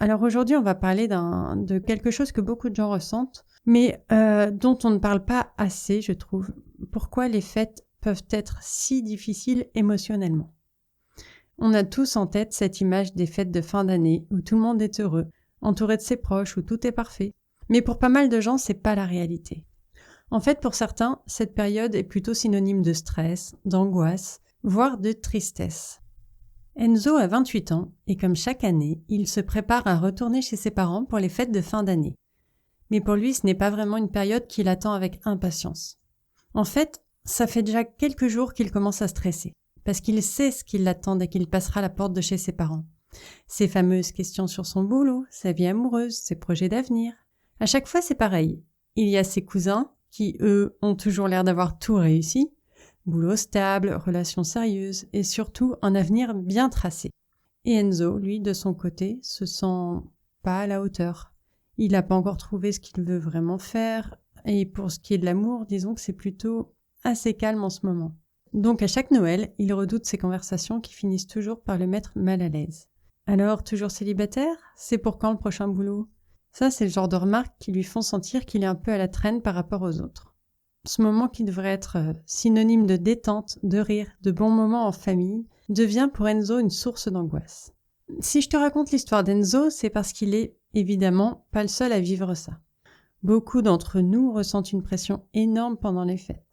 Alors aujourd'hui, on va parler de quelque chose que beaucoup de gens ressentent, mais dont on ne parle pas assez, je trouve. Pourquoi les fêtes peuvent être si difficiles émotionnellement. On a tous en tête cette image des fêtes de fin d'année où tout le monde est heureux, entouré de ses proches, où tout est parfait. Mais pour pas mal de gens, c'est pas la réalité. En fait, pour certains, cette période est plutôt synonyme de stress, d'angoisse, voire de tristesse. Enzo a 28 ans et comme chaque année, il se prépare à retourner chez ses parents pour les fêtes de fin d'année. Mais pour lui, ce n'est pas vraiment une période qu'il attend avec impatience. En fait, ça fait déjà quelques jours qu'il commence à stresser, parce qu'il sait ce qui l'attend dès qu'il passera la porte de chez ses parents. Ses fameuses questions sur son boulot, sa vie amoureuse, ses projets d'avenir. À chaque fois, c'est pareil. Il y a ses cousins qui, eux, ont toujours l'air d'avoir tout réussi. Boulot stable, relations sérieuses et surtout un avenir bien tracé. Et Enzo, lui, de son côté, se sent pas à la hauteur. Il n'a pas encore trouvé ce qu'il veut vraiment faire et pour ce qui est de l'amour, disons que c'est plutôt assez calme en ce moment. Donc à chaque Noël, il redoute ces conversations qui finissent toujours par le mettre mal à l'aise. Alors, toujours célibataire? C'est pour quand le prochain boulot? Ça, c'est le genre de remarques qui lui font sentir qu'il est un peu à la traîne par rapport aux autres. Ce moment qui devrait être synonyme de détente, de rire, de bons moments en famille, devient pour Enzo une source d'angoisse. Si je te raconte l'histoire d'Enzo, c'est parce qu'il est évidemment pas le seul à vivre ça. Beaucoup d'entre nous ressentent une pression énorme pendant les fêtes.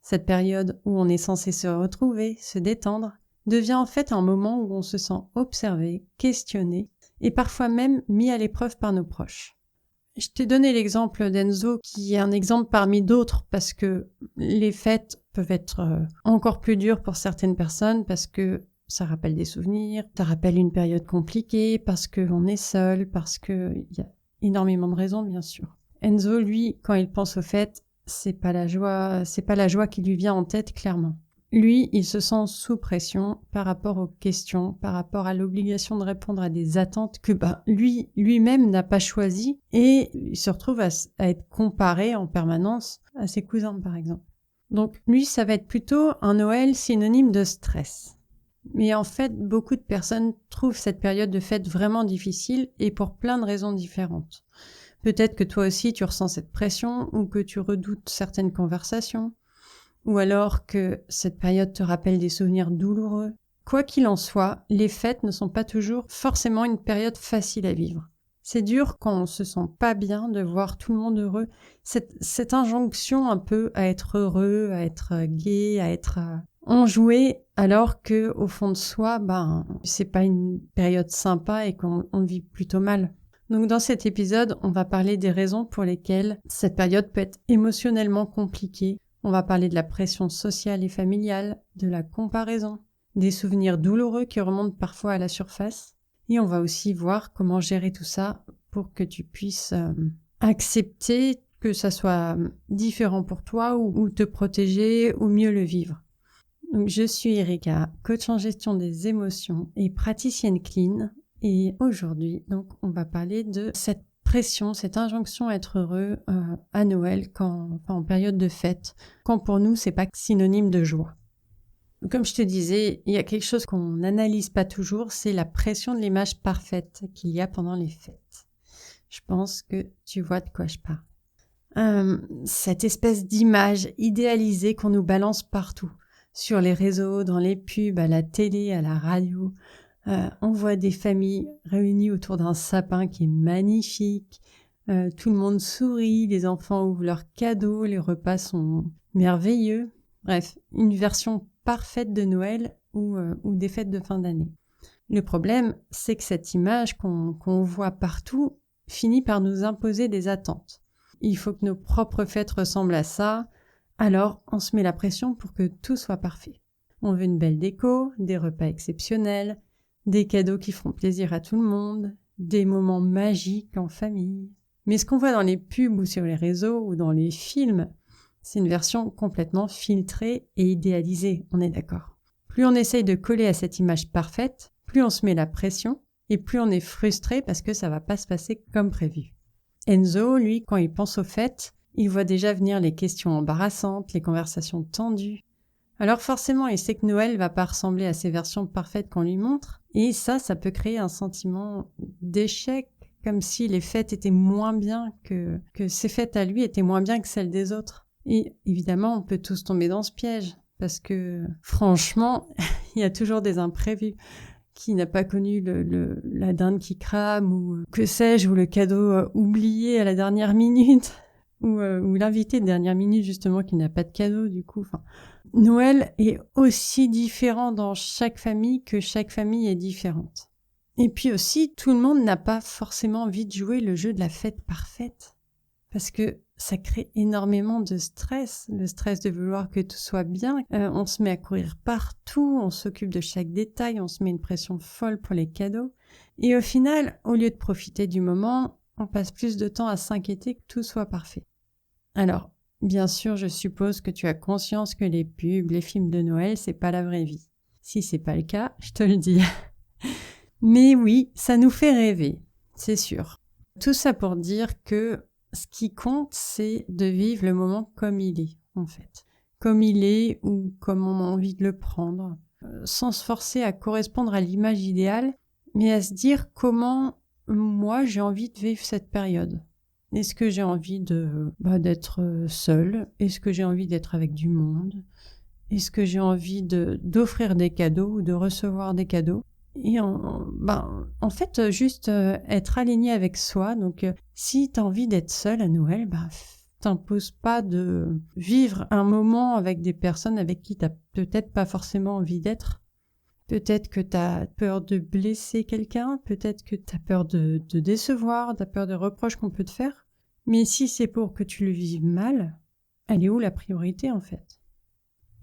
Cette période où on est censé se retrouver, se détendre, devient en fait un moment où on se sent observé, questionné et parfois même mis à l'épreuve par nos proches. Je t'ai donné l'exemple d'Enzo qui est un exemple parmi d'autres parce que les fêtes peuvent être encore plus dures pour certaines personnes parce que ça rappelle des souvenirs, ça rappelle une période compliquée, parce qu'on est seul, parce qu'il y a énormément de raisons bien sûr. Enzo, lui, quand il pense aux fêtes, c'est pas la joie qui lui vient en tête clairement. Lui, il se sent sous pression par rapport aux questions, par rapport à l'obligation de répondre à des attentes que lui-même n'a pas choisies et il se retrouve à être comparé en permanence à ses cousins par exemple. Donc lui, ça va être plutôt un Noël synonyme de stress. Mais en fait, beaucoup de personnes trouvent cette période de fête vraiment difficile et pour plein de raisons différentes. Peut-être que toi aussi tu ressens cette pression ou que tu redoutes certaines conversations. Ou alors que cette période te rappelle des souvenirs douloureux. Quoi qu'il en soit, les fêtes ne sont pas toujours forcément une période facile à vivre. C'est dur quand on se sent pas bien de voir tout le monde heureux. Cette injonction un peu à être heureux, à être gai, à être enjoué, alors que au fond de soi, c'est pas une période sympa et qu'on le vit plutôt mal. Donc dans cet épisode, on va parler des raisons pour lesquelles cette période peut être émotionnellement compliquée. On va parler de la pression sociale et familiale, de la comparaison, des souvenirs douloureux qui remontent parfois à la surface. Et on va aussi voir comment gérer tout ça pour que tu puisses accepter que ça soit différent pour toi ou te protéger ou mieux le vivre. Donc, je suis Erika, coach en gestion des émotions et praticienne clean. Et aujourd'hui, donc, on va parler de cette pression, cette injonction à être heureux à Noël en période de fête, quand pour nous c'est pas synonyme de joie. Comme je te disais, il y a quelque chose qu'on n'analyse pas toujours, c'est la pression de l'image parfaite qu'il y a pendant les fêtes. Je pense que tu vois de quoi je parle. Cette espèce d'image idéalisée qu'on nous balance partout, sur les réseaux, dans les pubs, à la télé, à la radio. On voit des familles réunies autour d'un sapin qui est magnifique. Tout le monde sourit, les enfants ouvrent leurs cadeaux, les repas sont merveilleux. Bref, une version parfaite de Noël ou des fêtes de fin d'année. Le problème, c'est que cette image qu'on voit partout finit par nous imposer des attentes. Il faut que nos propres fêtes ressemblent à ça, alors on se met la pression pour que tout soit parfait. On veut une belle déco, des repas exceptionnels, des cadeaux qui feront plaisir à tout le monde, des moments magiques en famille. Mais ce qu'on voit dans les pubs ou sur les réseaux ou dans les films, c'est une version complètement filtrée et idéalisée, on est d'accord. Plus on essaye de coller à cette image parfaite, plus on se met la pression et plus on est frustré parce que ça va pas se passer comme prévu. Enzo, lui, quand il pense aux fêtes, il voit déjà venir les questions embarrassantes, les conversations tendues. Alors forcément, il sait que Noël va pas ressembler à ces versions parfaites qu'on lui montre, et ça peut créer un sentiment d'échec, comme si les fêtes étaient moins bien que ses fêtes à lui étaient moins bien que celles des autres. Et évidemment, on peut tous tomber dans ce piège, parce que franchement, il y a toujours des imprévus. Qui n'a pas connu la dinde qui crame, ou que sais-je, ou le cadeau oublié à la dernière minute, ou l'invité de dernière minute justement qui n'a pas de cadeau du coup. Enfin, Noël est aussi différent dans chaque famille que chaque famille est différente. Et puis aussi, tout le monde n'a pas forcément envie de jouer le jeu de la fête parfaite, parce que ça crée énormément de stress, le stress de vouloir que tout soit bien. On se met à courir partout, on s'occupe de chaque détail, on se met une pression folle pour les cadeaux. Et au final, au lieu de profiter du moment, on passe plus de temps à s'inquiéter que tout soit parfait. Alors, bien sûr, je suppose que tu as conscience que les pubs, les films de Noël, c'est pas la vraie vie. Si c'est pas le cas, je te le dis. Mais oui, ça nous fait rêver, c'est sûr. Tout ça pour dire que ce qui compte, c'est de vivre le moment comme il est, en fait. Comme il est ou comme on a envie de le prendre, sans se forcer à correspondre à l'image idéale, mais à se dire comment moi j'ai envie de vivre cette période. Est-ce que j'ai envie d'être seule? Est-ce que j'ai envie d'être avec du monde? Est-ce que j'ai envie d'offrir des cadeaux ou de recevoir des cadeaux? Et en fait, juste être aligné avec soi. Donc, si tu as envie d'être seule à Noël, t'imposes pas de vivre un moment avec des personnes avec qui tu n'as peut-être pas forcément envie d'être. Peut-être que tu as peur de blesser quelqu'un, peut-être que tu as peur de décevoir, tu as peur des reproches qu'on peut te faire. Mais si c'est pour que tu le vives mal, elle est où la priorité en fait?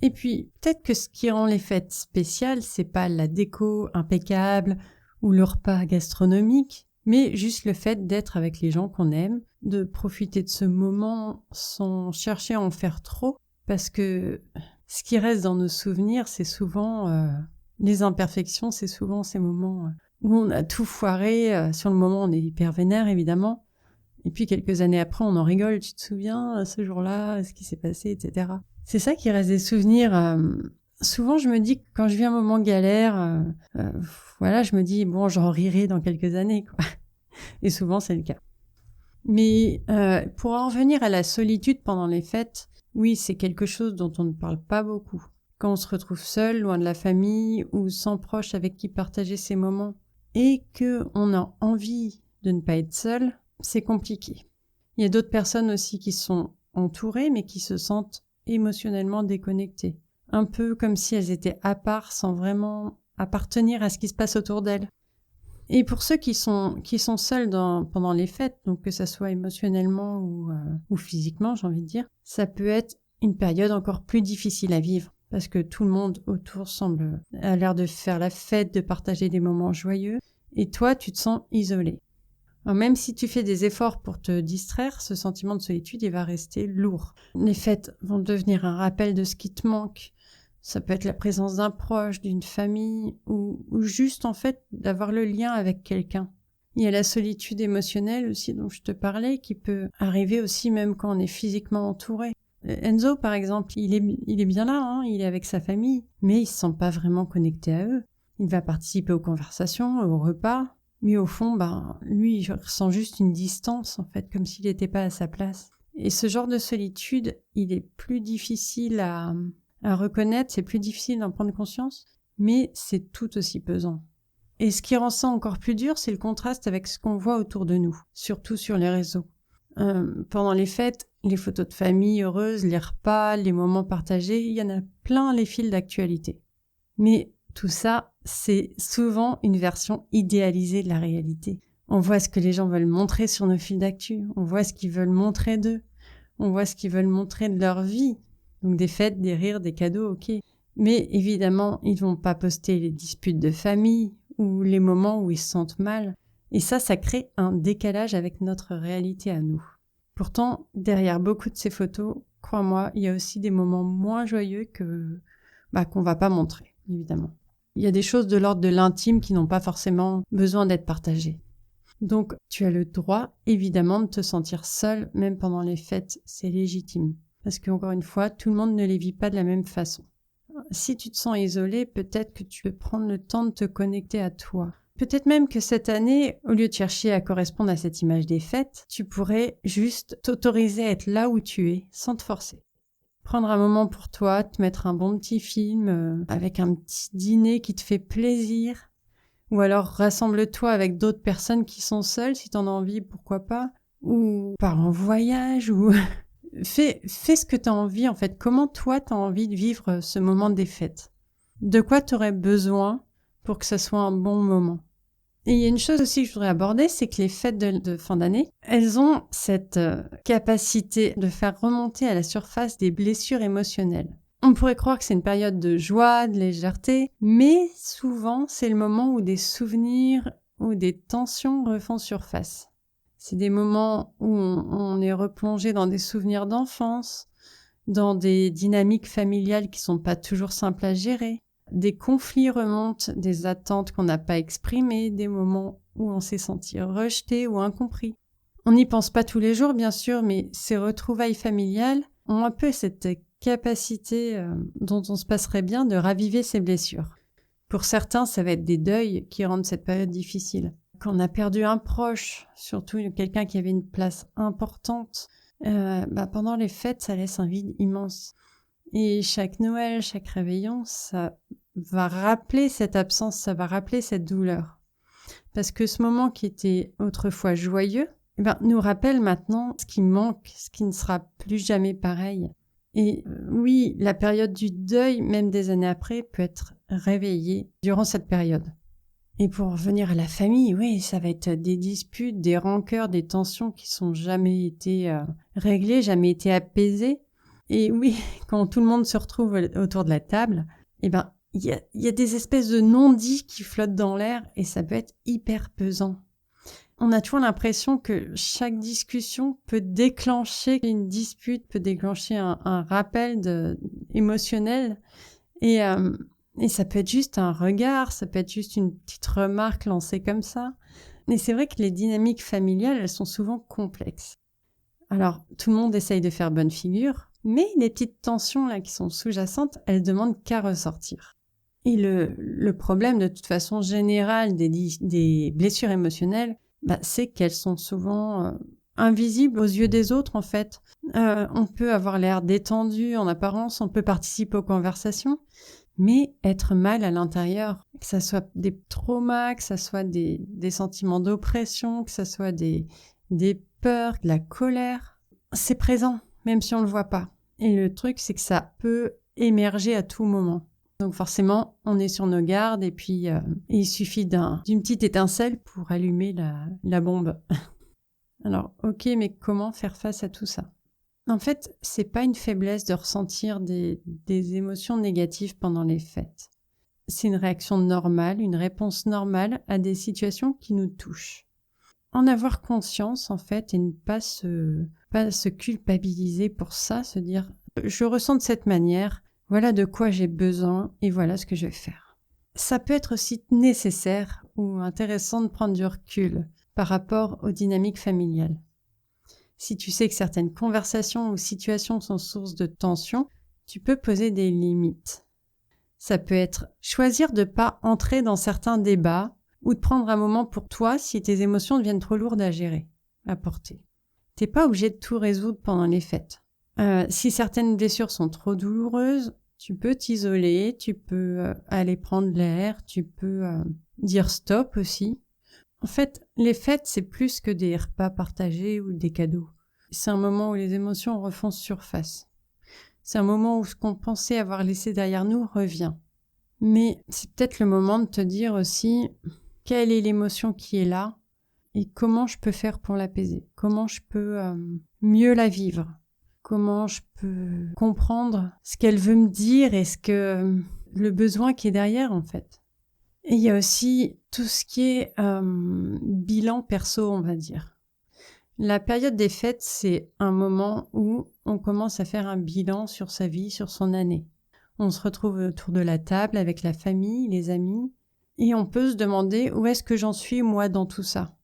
Et puis, peut-être que ce qui rend les fêtes spéciales, c'est pas la déco impeccable ou le repas gastronomique, mais juste le fait d'être avec les gens qu'on aime, de profiter de ce moment sans chercher à en faire trop, parce que ce qui reste dans nos souvenirs, c'est souvent les imperfections, c'est souvent ces moments où on a tout foiré. Sur le moment, on est hyper vénère, évidemment. Et puis, quelques années après, on en rigole. Tu te souviens, ce jour-là, ce qui s'est passé, etc. C'est ça qui reste des souvenirs. Souvent, je me dis que quand je vis un moment galère, je me dis, bon, j'en rirai dans quelques années, quoi. Et souvent, c'est le cas. Mais pour en revenir à la solitude pendant les fêtes, oui, c'est quelque chose dont on ne parle pas beaucoup. Quand on se retrouve seul, loin de la famille, ou sans proches avec qui partager ces moments, et qu'on a envie de ne pas être seul, c'est compliqué. Il y a d'autres personnes aussi qui sont entourées, mais qui se sentent émotionnellement déconnectées. Un peu comme si elles étaient à part, sans vraiment appartenir à ce qui se passe autour d'elles. Et pour ceux qui sont seuls pendant les fêtes, donc que ça soit émotionnellement ou physiquement, j'ai envie de dire, ça peut être une période encore plus difficile à vivre, parce que tout le monde autour a l'air de faire la fête, de partager des moments joyeux, et toi, tu te sens isolé. Alors même si tu fais des efforts pour te distraire, ce sentiment de solitude, il va rester lourd. Les fêtes vont devenir un rappel de ce qui te manque. Ça peut être la présence d'un proche, d'une famille, ou juste en fait d'avoir le lien avec quelqu'un. Il y a la solitude émotionnelle aussi dont je te parlais, qui peut arriver aussi même quand on est physiquement entouré. Enzo, par exemple, il est bien là, hein, il est avec sa famille, mais il se sent pas vraiment connecté à eux. Il va participer aux conversations, aux repas, mais au fond, lui, il ressent juste une distance, en fait, comme s'il n'était pas à sa place. Et ce genre de solitude, il est plus difficile à reconnaître, c'est plus difficile d'en prendre conscience, mais c'est tout aussi pesant. Et ce qui rend ça encore plus dur, c'est le contraste avec ce qu'on voit autour de nous, surtout sur les réseaux. Pendant les fêtes, les photos de famille heureuses, les repas, les moments partagés, il y en a plein les fils d'actualité. Mais tout ça, c'est souvent une version idéalisée de la réalité. On voit ce que les gens veulent montrer sur nos fils d'actu, on voit ce qu'ils veulent montrer d'eux, on voit ce qu'ils veulent montrer de leur vie. Donc des fêtes, des rires, des cadeaux, ok. Mais évidemment, ils vont pas poster les disputes de famille ou les moments où ils se sentent mal. Et ça crée un décalage avec notre réalité à nous. Pourtant, derrière beaucoup de ces photos, crois-moi, il y a aussi des moments moins joyeux qu'on va pas montrer, évidemment. Il y a des choses de l'ordre de l'intime qui n'ont pas forcément besoin d'être partagées. Donc, tu as le droit, évidemment, de te sentir seul, même pendant les fêtes, c'est légitime. Parce qu'encore une fois, tout le monde ne les vit pas de la même façon. Si tu te sens isolé, peut-être que tu peux prendre le temps de te connecter à toi, Peut-être même que cette année, au lieu de chercher à correspondre à cette image des fêtes, tu pourrais juste t'autoriser à être là où tu es, sans te forcer. Prendre un moment pour toi, te mettre un bon petit film, avec un petit dîner qui te fait plaisir. Ou alors rassemble-toi avec d'autres personnes qui sont seules, si t'en as envie, pourquoi pas. Ou pars en voyage, ou fais ce que t'as envie en fait. Comment toi t'as envie de vivre ce moment des fêtes? De quoi t'aurais besoin pour que ça soit un bon moment? Et il y a une chose aussi que je voudrais aborder, c'est que les fêtes de fin d'année, elles ont cette capacité de faire remonter à la surface des blessures émotionnelles. On pourrait croire que c'est une période de joie, de légèreté, mais souvent c'est le moment où des souvenirs ou des tensions refont surface. C'est des moments où on est replongé dans des souvenirs d'enfance, dans des dynamiques familiales qui sont pas toujours simples à gérer. Des conflits remontent, des attentes qu'on n'a pas exprimées, des moments où on s'est senti rejeté ou incompris. On n'y pense pas tous les jours, bien sûr, mais ces retrouvailles familiales ont un peu cette capacité dont on se passerait bien de raviver ces blessures. Pour certains, ça va être des deuils qui rendent cette période difficile. Quand on a perdu un proche, surtout quelqu'un qui avait une place importante, pendant les fêtes, ça laisse un vide immense. Et chaque Noël, chaque réveillon, ça va rappeler cette absence, ça va rappeler cette douleur. Parce que ce moment qui était autrefois joyeux, nous rappelle maintenant ce qui manque, ce qui ne sera plus jamais pareil. Et oui, la période du deuil, même des années après, peut être réveillée durant cette période. Et pour revenir à la famille, oui, ça va être des disputes, des rancœurs, des tensions qui sont jamais été réglées, jamais été apaisées. Et oui, quand tout le monde se retrouve autour de la table, il y a des espèces de non-dits qui flottent dans l'air et ça peut être hyper pesant. On a toujours l'impression que chaque discussion peut déclencher une dispute, peut déclencher un rappel émotionnel. Et ça peut être juste un regard, ça peut être juste une petite remarque lancée comme ça. Mais c'est vrai que les dynamiques familiales, elles sont souvent complexes. Alors, tout le monde essaye de faire bonne figure, mais les petites tensions là qui sont sous-jacentes, elles demandent qu'à ressortir. Et le problème de toute façon générale des blessures émotionnelles, c'est qu'elles sont souvent invisibles aux yeux des autres en fait. On peut avoir l'air détendu en apparence, on peut participer aux conversations, mais être mal à l'intérieur, que ça soit des traumas, que ça soit des sentiments d'oppression, que ça soit des peurs, de la colère, c'est présent, même si on le voit pas. Et le truc, c'est que ça peut émerger à tout moment. Donc forcément, on est sur nos gardes et puis il suffit d'une petite étincelle pour allumer la bombe. Alors, ok, mais comment faire face à tout ça? En fait, c'est pas une faiblesse de ressentir des émotions négatives pendant les fêtes. C'est une réaction normale, une réponse normale à des situations qui nous touchent. En avoir conscience, en fait, et ne pas se culpabiliser pour ça, se dire « je ressens de cette manière, voilà de quoi j'ai besoin et voilà ce que je vais faire ». Ça peut être aussi nécessaire ou intéressant de prendre du recul par rapport aux dynamiques familiales. Si tu sais que certaines conversations ou situations sont source de tension, tu peux poser des limites. Ça peut être choisir de ne pas entrer dans certains débats ou de prendre un moment pour toi si tes émotions deviennent trop lourdes à gérer, à porter. T'es pas obligé de tout résoudre pendant les fêtes. Si certaines blessures sont trop douloureuses, tu peux t'isoler, tu peux aller prendre l'air, tu peux dire stop aussi. En fait, les fêtes, c'est plus que des repas partagés ou des cadeaux. C'est un moment où les émotions refont surface. C'est un moment où ce qu'on pensait avoir laissé derrière nous revient. Mais c'est peut-être le moment de te dire aussi quelle est l'émotion qui est là et comment je peux faire pour l'apaiser. Comment je peux mieux la vivre. Comment je peux comprendre ce qu'elle veut me dire et le besoin qui est derrière en fait. Et il y a aussi tout ce qui est bilan perso, on va dire. La période des fêtes, c'est un moment où on commence à faire un bilan sur sa vie, sur son année. On se retrouve autour de la table avec la famille, les amis, et on peut se demander où est-ce que j'en suis moi dans tout ça.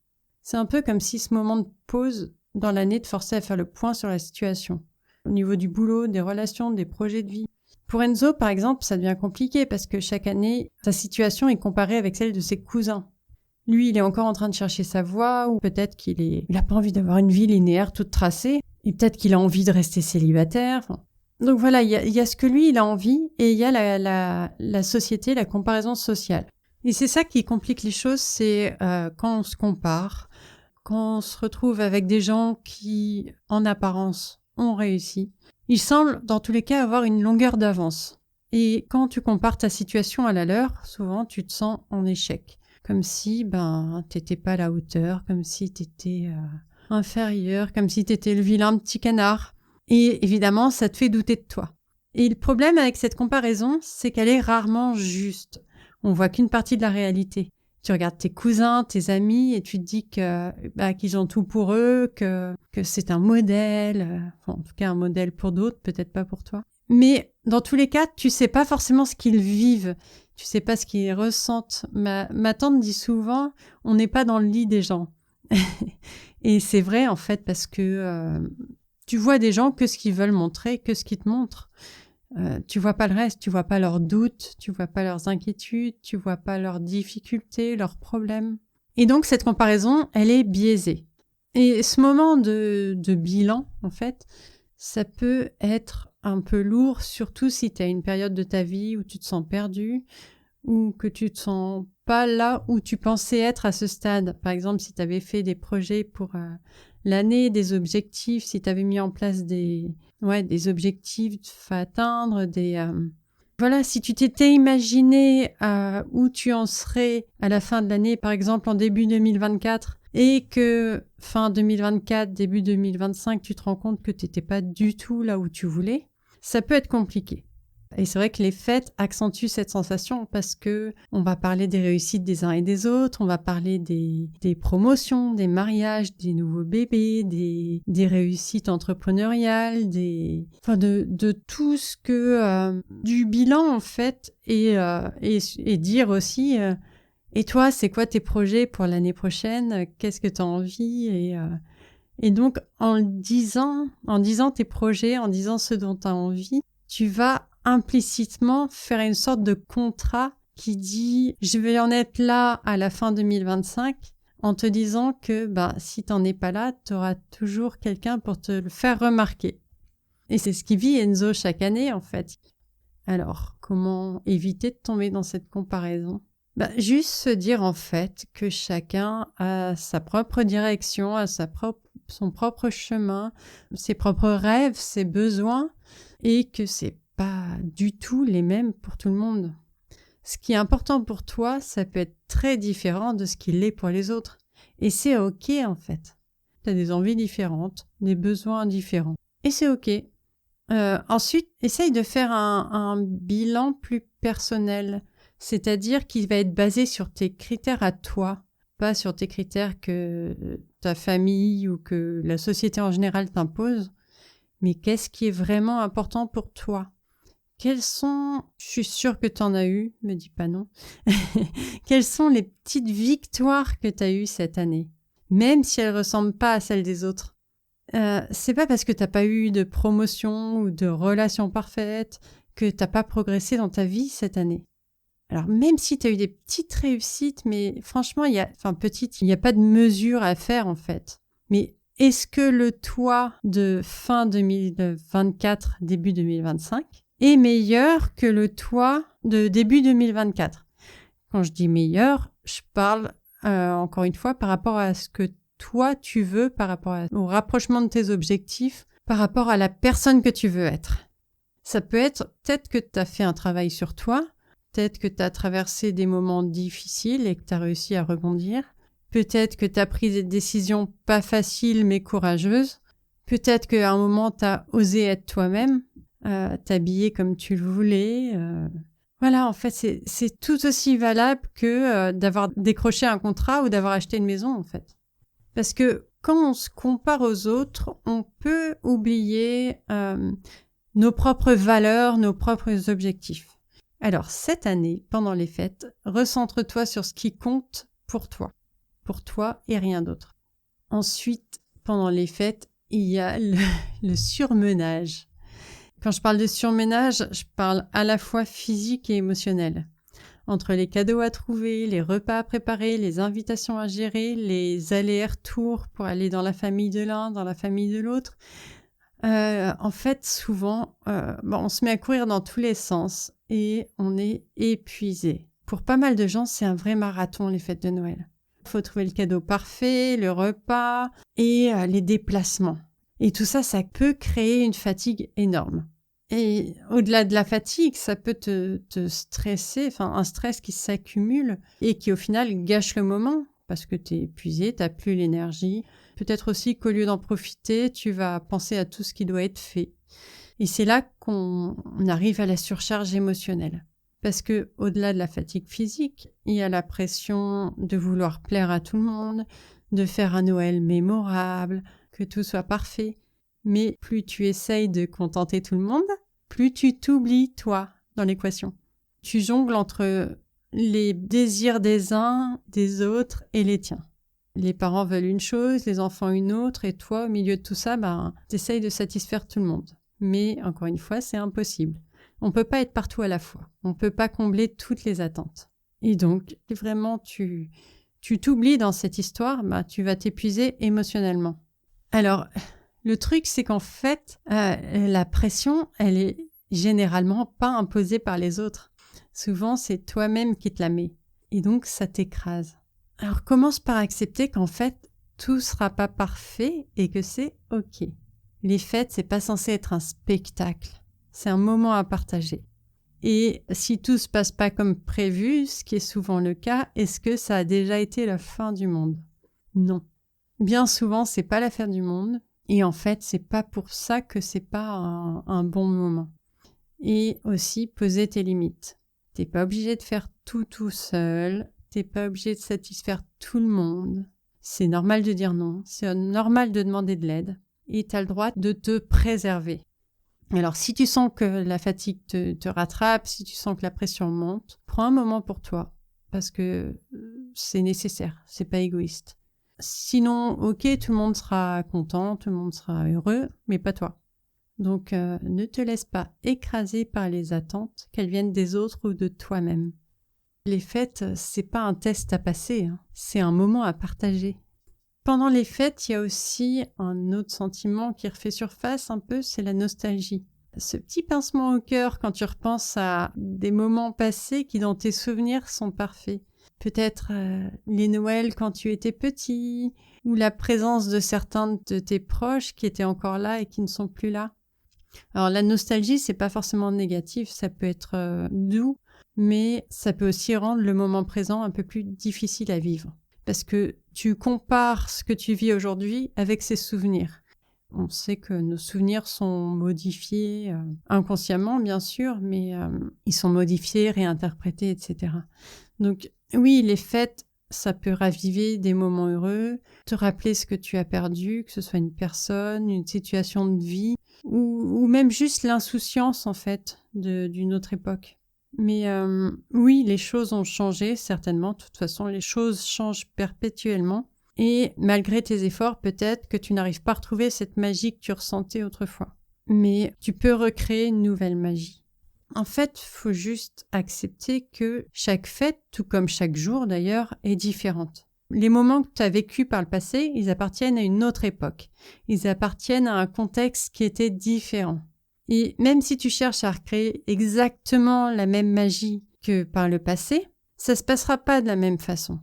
C'est un peu comme si ce moment de pause dans l'année te forçait à faire le point sur la situation. Au niveau du boulot, des relations, des projets de vie. Pour Enzo, par exemple, ça devient compliqué parce que chaque année, sa situation est comparée avec celle de ses cousins. Lui, il est encore en train de chercher sa voie, ou peut-être il a pas envie d'avoir une vie linéaire toute tracée, et peut-être qu'il a envie de rester célibataire. Enfin, donc voilà, il y a ce que lui, il a envie, et il y a la société, la comparaison sociale. Et c'est ça qui complique les choses, c'est quand on se compare, quand on se retrouve avec des gens qui, en apparence, ont réussi. Ils semblent, dans tous les cas, avoir une longueur d'avance. Et quand tu compares ta situation à la leur, souvent tu te sens en échec. Comme si t'étais pas à la hauteur, comme si t'étais inférieur, comme si t'étais le vilain petit canard. Et évidemment, ça te fait douter de toi. Et le problème avec cette comparaison, c'est qu'elle est rarement juste. On voit qu'une partie de la réalité. Tu regardes tes cousins, tes amis, et tu te dis qu'ils ont tout pour eux, que c'est un modèle, en tout cas un modèle pour d'autres, peut-être pas pour toi. Mais dans tous les cas, tu sais pas forcément ce qu'ils vivent, tu sais pas ce qu'ils ressentent. Ma tante dit souvent, on n'est pas dans le lit des gens. Et c'est vrai en fait, parce que tu vois des gens que ce qu'ils veulent montrer, que ce qu'ils te montrent. Tu vois pas le reste, tu vois pas leurs doutes, tu vois pas leurs inquiétudes, tu vois pas leurs difficultés, leurs problèmes. Et donc cette comparaison, elle est biaisée. Et ce moment de bilan, en fait, ça peut être un peu lourd, surtout si tu as une période de ta vie où tu te sens perdu, ou que tu te sens pas là où tu pensais être à ce stade. Par exemple, si tu avais fait des projets pour l'année, des objectifs, si tu avais mis en place des objectifs à atteindre, voilà, si tu t'étais imaginé où tu en serais à la fin de l'année, par exemple en début 2024, et que fin 2024, début 2025, tu te rends compte que tu n'étais pas du tout là où tu voulais, ça peut être compliqué. Et c'est vrai que les fêtes accentuent cette sensation parce que on va parler des réussites des uns et des autres, on va parler des promotions, des mariages, des nouveaux bébés, des réussites entrepreneuriales, de tout ce que du bilan en fait et dire aussi et toi c'est quoi tes projets pour l'année prochaine, qu'est-ce que tu as envie et donc en disant tes projets, en disant ce dont tu as envie, tu vas implicitement faire une sorte de contrat qui dit « je vais en être là à la fin 2025 » en te disant que si t'en es pas là, tu auras toujours quelqu'un pour te le faire remarquer. Et c'est ce qui vit Enzo chaque année en fait. Alors, comment éviter de tomber dans cette comparaison ? Juste se dire en fait que chacun a sa propre direction, a son propre chemin, ses propres rêves, ses besoins, et que c'est pas du tout les mêmes pour tout le monde. Ce qui est important pour toi, ça peut être très différent de ce qui l'est pour les autres. Et c'est ok en fait. Tu as des envies différentes, des besoins différents. Et c'est ok. Ensuite, essaye de faire un bilan plus personnel, c'est-à-dire qui va être basé sur tes critères à toi, pas sur tes critères que ta famille ou que la société en général t'impose, mais qu'est-ce qui est vraiment important pour toi ? Quelles sont, je suis sûre que tu en as eu, me dis pas non, quelles sont les petites victoires que tu as eues cette année, même si elles ressemblent pas à celles des autres. C'est pas parce que t'as pas eu de promotion ou de relation parfaite que t'as pas progressé dans ta vie cette année. Alors même si t'as eu des petites réussites, mais franchement, il y a pas de mesure à faire en fait. Mais est-ce que le toi de fin 2024, début 2025 est meilleur que le toi de début 2024 ? Quand je dis meilleur, je parle encore une fois par rapport à ce que toi tu veux, par rapport au rapprochement de tes objectifs, par rapport à la personne que tu veux être. Ça peut être peut-être que tu as fait un travail sur toi, peut-être que tu as traversé des moments difficiles et que tu as réussi à rebondir, peut-être que tu as pris des décisions pas faciles mais courageuses, peut-être qu'à un moment tu as osé être toi-même, t'habiller comme tu le voulais. Voilà, en fait, c'est tout aussi valable que d'avoir décroché un contrat ou d'avoir acheté une maison, en fait. Parce que quand on se compare aux autres, on peut oublier nos propres valeurs, nos propres objectifs. Alors, cette année, pendant les fêtes, recentre-toi sur ce qui compte pour toi et rien d'autre. Ensuite, pendant les fêtes, il y a le surmenage. Quand je parle de surmenage, je parle à la fois physique et émotionnel. Entre les cadeaux à trouver, les repas à préparer, les invitations à gérer, les allers-retours pour aller dans la famille de l'un, dans la famille de l'autre. En fait, souvent, on se met à courir dans tous les sens et on est épuisé. Pour pas mal de gens, c'est un vrai marathon, les fêtes de Noël. Il faut trouver le cadeau parfait, le repas et les déplacements. Et tout ça, ça peut créer une fatigue énorme. Et au-delà de la fatigue, ça peut te stresser, enfin un stress qui s'accumule et qui au final gâche le moment parce que t'es épuisé, t'as plus l'énergie. Peut-être aussi qu'au lieu d'en profiter, tu vas penser à tout ce qui doit être fait. Et c'est là qu'on arrive à la surcharge émotionnelle. Parce que au-delà de la fatigue physique, il y a la pression de vouloir plaire à tout le monde, de faire un Noël mémorable, que tout soit parfait. Mais plus tu essayes de contenter tout le monde, plus tu t'oublies, toi, dans l'équation. Tu jongles entre les désirs des uns, des autres et les tiens. Les parents veulent une chose, les enfants une autre, et toi, au milieu de tout ça, t'essayes de satisfaire tout le monde. Mais, encore une fois, c'est impossible. On peut pas être partout à la fois. On peut pas combler toutes les attentes. Et donc, si vraiment tu t'oublies dans cette histoire, tu vas t'épuiser émotionnellement. Alors, le truc, c'est qu'en fait, la pression, elle est généralement pas imposée par les autres. Souvent, c'est toi-même qui te la mets. Et donc, ça t'écrase. Alors, commence par accepter qu'en fait, tout sera pas parfait et que c'est OK. Les fêtes, c'est pas censé être un spectacle. C'est un moment à partager. Et si tout se passe pas comme prévu, ce qui est souvent le cas, est-ce que ça a déjà été la fin du monde? Non. Bien souvent, c'est pas la fin du monde. Et en fait, c'est pas pour ça que c'est pas un bon moment. Et aussi, poser tes limites. T'es pas obligé de faire tout seul. T'es pas obligé de satisfaire tout le monde. C'est normal de dire non. C'est normal de demander de l'aide. Et t'as le droit de te préserver. Alors, si tu sens que la fatigue te rattrape, si tu sens que la pression monte, prends un moment pour toi. Parce que c'est nécessaire. C'est pas égoïste. Sinon, OK, tout le monde sera content, tout le monde sera heureux, mais pas toi. Donc, ne te laisse pas écraser par les attentes, qu'elles viennent des autres ou de toi-même. Les fêtes, c'est pas un test à passer, c'est un moment à partager. Pendant les fêtes, il y a aussi un autre sentiment qui refait surface un peu, c'est la nostalgie. Ce petit pincement au cœur quand tu repenses à des moments passés qui dans tes souvenirs sont parfaits. Peut-être les Noëls quand tu étais petit, ou la présence de certains de tes proches qui étaient encore là et qui ne sont plus là. Alors la nostalgie, c'est pas forcément négatif, ça peut être doux, mais ça peut aussi rendre le moment présent un peu plus difficile à vivre. Parce que tu compares ce que tu vis aujourd'hui avec ces souvenirs. On sait que nos souvenirs sont modifiés inconsciemment, bien sûr, mais ils sont modifiés, réinterprétés, etc. Donc oui, les fêtes, ça peut raviver des moments heureux, te rappeler ce que tu as perdu, que ce soit une personne, une situation de vie, ou même juste l'insouciance, en fait, d'une autre époque. Mais oui, les choses ont changé, certainement. De toute façon, les choses changent perpétuellement. Et malgré tes efforts, peut-être que tu n'arrives pas à retrouver cette magie que tu ressentais autrefois. Mais tu peux recréer une nouvelle magie. En fait, faut juste accepter que chaque fête, tout comme chaque jour d'ailleurs, est différente. Les moments que tu as vécus par le passé, ils appartiennent à une autre époque. Ils appartiennent à un contexte qui était différent. Et même si tu cherches à recréer exactement la même magie que par le passé, ça se passera pas de la même façon.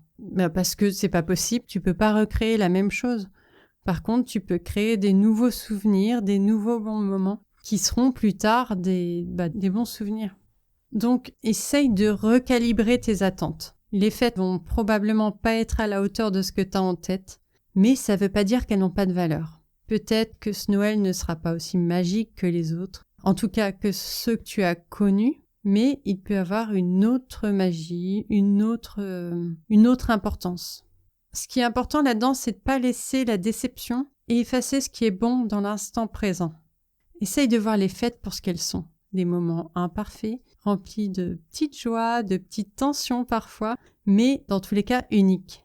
Parce que c'est pas possible, tu peux pas recréer la même chose. Par contre, tu peux créer des nouveaux souvenirs, des nouveaux bons moments qui seront plus tard des bons souvenirs. Donc, essaye de recalibrer tes attentes. Les fêtes vont probablement pas être à la hauteur de ce que tu as en tête, mais ça veut pas dire qu'elles n'ont pas de valeur. Peut-être que ce Noël ne sera pas aussi magique que les autres, en tout cas que ceux que tu as connus, mais il peut avoir une autre magie, une autre importance. Ce qui est important là-dedans, c'est de pas laisser la déception et effacer ce qui est bon dans l'instant présent. Essaye de voir les fêtes pour ce qu'elles sont, des moments imparfaits, remplis de petites joies, de petites tensions parfois, mais dans tous les cas uniques.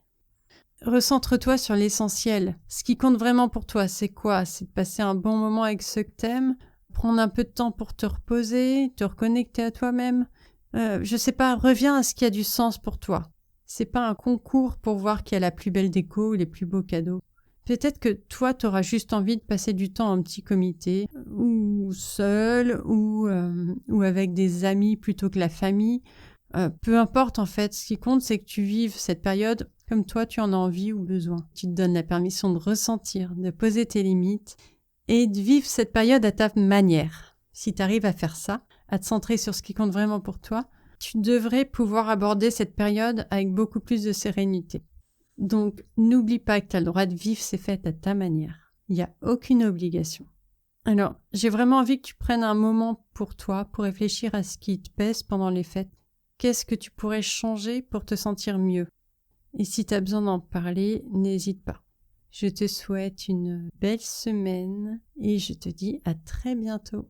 Recentre-toi sur l'essentiel. Ce qui compte vraiment pour toi, c'est quoi? C'est de passer un bon moment avec ceux que t'aimes, prendre un peu de temps pour te reposer, te reconnecter à toi-même, Je sais pas, reviens à ce qui a du sens pour toi. C'est pas un concours pour voir qui a la plus belle déco ou les plus beaux cadeaux. Peut-être que toi, t'auras juste envie de passer du temps en petit comité, ou seul, ou avec des amis plutôt que la famille. Peu importe en fait, ce qui compte, c'est que tu vives cette période comme toi tu en as envie ou besoin. Tu te donnes la permission de ressentir, de poser tes limites et de vivre cette période à ta manière. Si tu arrives à faire ça, à te centrer sur ce qui compte vraiment pour toi, tu devrais pouvoir aborder cette période avec beaucoup plus de sérénité. Donc, n'oublie pas que tu as le droit de vivre ces fêtes à ta manière. Il n'y a aucune obligation. Alors, j'ai vraiment envie que tu prennes un moment pour toi, pour réfléchir à ce qui te pèse pendant les fêtes. Qu'est-ce que tu pourrais changer pour te sentir mieux? Et si tu as besoin d'en parler, n'hésite pas. Je te souhaite une belle semaine et je te dis à très bientôt.